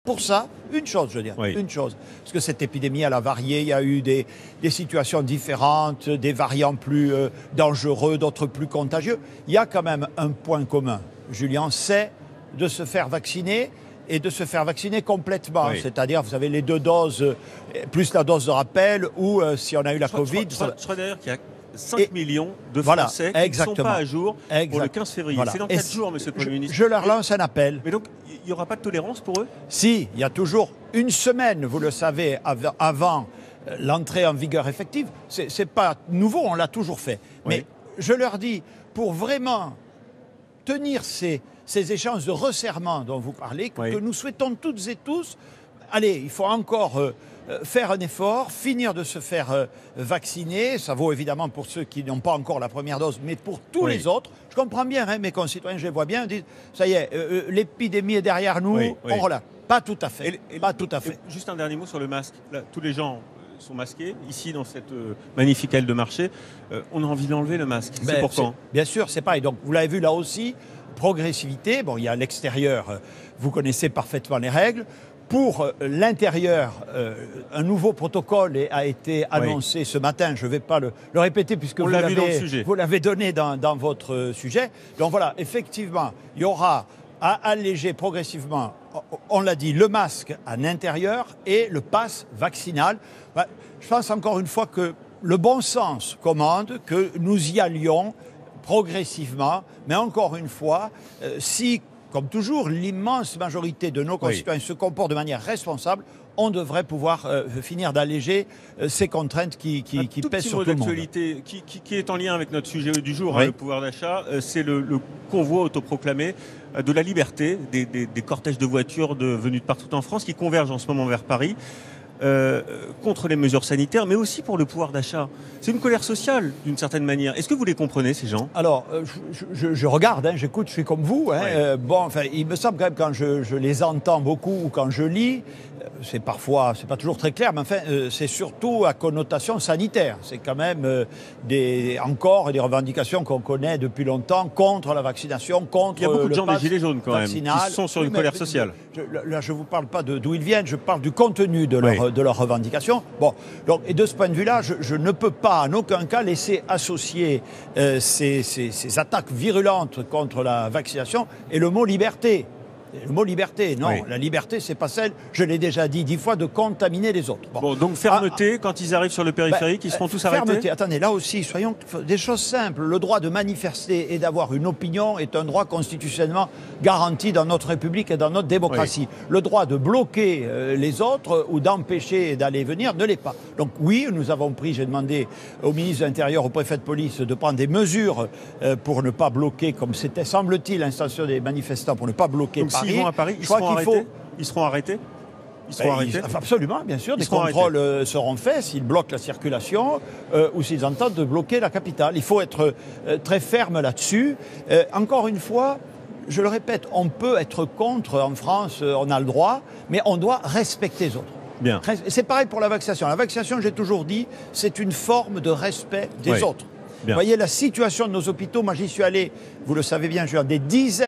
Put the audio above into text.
pour ça, une chose, je veux dire, une chose. Parce que cette épidémie, elle a varié, il y a eu des situations différentes, des variants plus dangereux, d'autres plus contagieux. Il y a quand même un point commun, Julien, c'est de se faire vacciner et de se faire vacciner complètement. C'est-à-dire, vous avez les 2 doses, plus la dose de rappel, ou si on a eu la Covid... Je crois d'ailleurs qu'il y a 5 millions de Français qui ne sont pas à jour pour le 15 février. C'est dans 4 jours, monsieur le Premier ministre. Je leur lance un appel. Mais donc, il n'y aura pas de tolérance pour eux? Si, il y a toujours une semaine, vous le savez, avant l'entrée en vigueur effective. C'est pas nouveau, on l'a toujours fait. Mais je leur dis, pour vraiment tenir ces échanges de resserrement dont vous parlez, que nous souhaitons toutes et tous, allez, il faut encore faire un effort, finir de se faire vacciner. Ça vaut évidemment pour ceux qui n'ont pas encore la première dose, mais pour tous les autres. Je comprends bien, hein, mes concitoyens, je les vois bien, disent, ça y est, l'épidémie est derrière nous, on relâche. Pas tout à fait. Pas tout à fait. Juste un dernier mot sur le masque. Là, tous les gens sont masqués. Ici, dans cette magnifique aile de marché, on a envie d'enlever le masque. C'est pour quand? Bien sûr, c'est pareil. Donc, vous l'avez vu là aussi, progressivité. Bon, il y a l'extérieur, vous connaissez parfaitement les règles. Pour l'intérieur, un nouveau protocole a été annoncé ce matin. Je ne vais pas le répéter puisque vous l'avez donné dans votre sujet. Donc voilà, effectivement, il y aura à alléger progressivement, on l'a dit, le masque à l'intérieur et le pass vaccinal. Je pense encore une fois que le bon sens commande que nous y allions progressivement, mais encore une fois, si, comme toujours, l'immense majorité de nos concitoyens se comportent de manière responsable, on devrait pouvoir finir d'alléger ces contraintes qui pèsent sur tout le monde. D'actualité qui est en lien avec notre sujet du jour, le pouvoir d'achat, c'est le convoi autoproclamé de la liberté, des cortèges de voitures venus de partout en France qui convergent en ce moment vers Paris. Contre les mesures sanitaires, mais aussi pour le pouvoir d'achat. C'est une colère sociale, d'une certaine manière. Est-ce que vous les comprenez, ces gens? Alors, je regarde, j'écoute, je suis comme vous. Bon, enfin, il me semble quand même, quand je les entends beaucoup ou quand je lis, c'est pas toujours très clair, mais enfin, c'est surtout à connotation sanitaire. C'est quand même encore des revendications qu'on connaît depuis longtemps contre la vaccination, contre le pass vaccinal. Il y a beaucoup de gens des Gilets jaunes, quand même, qui sont sur une colère sociale. Là, je ne vous parle pas d'où ils viennent, je parle du contenu de leurs revendications. Bon, donc, et de ce point de vue-là, je ne peux pas en aucun cas laisser associer ces attaques virulentes contre la vaccination et le mot liberté. Le mot liberté, non. La liberté, c'est pas celle, je l'ai déjà dit 10 fois, de contaminer les autres. Bon, donc fermeté, quand ils arrivent sur le périphérique, ils seront tous arrêtés? Fermeté, attendez, là aussi, soyons des choses simples. Le droit de manifester et d'avoir une opinion est un droit constitutionnellement garanti dans notre République et dans notre démocratie. Le droit de bloquer les autres ou d'empêcher d'aller et venir ne l'est pas. Donc oui, nous avons pris, j'ai demandé au ministre de l'Intérieur, au préfet de police, de prendre des mesures pour ne pas bloquer, comme c'était, semble-t-il, l'intention des manifestants, pour ne pas bloquer Paris. S'ils vont à Paris, ils seront arrêtés? Ils seront arrêtés? Absolument, bien sûr. Des contrôles seront faits s'ils bloquent la circulation ou s'ils entendent de bloquer la capitale. Il faut être très ferme là-dessus. Encore une fois, je le répète, on peut être contre en France, on a le droit, mais on doit respecter les autres. Bien. C'est pareil pour la vaccination. La vaccination, j'ai toujours dit, c'est une forme de respect des autres. Bien. Vous voyez la situation de nos hôpitaux, moi j'y suis allé, vous le savez bien, des dizaines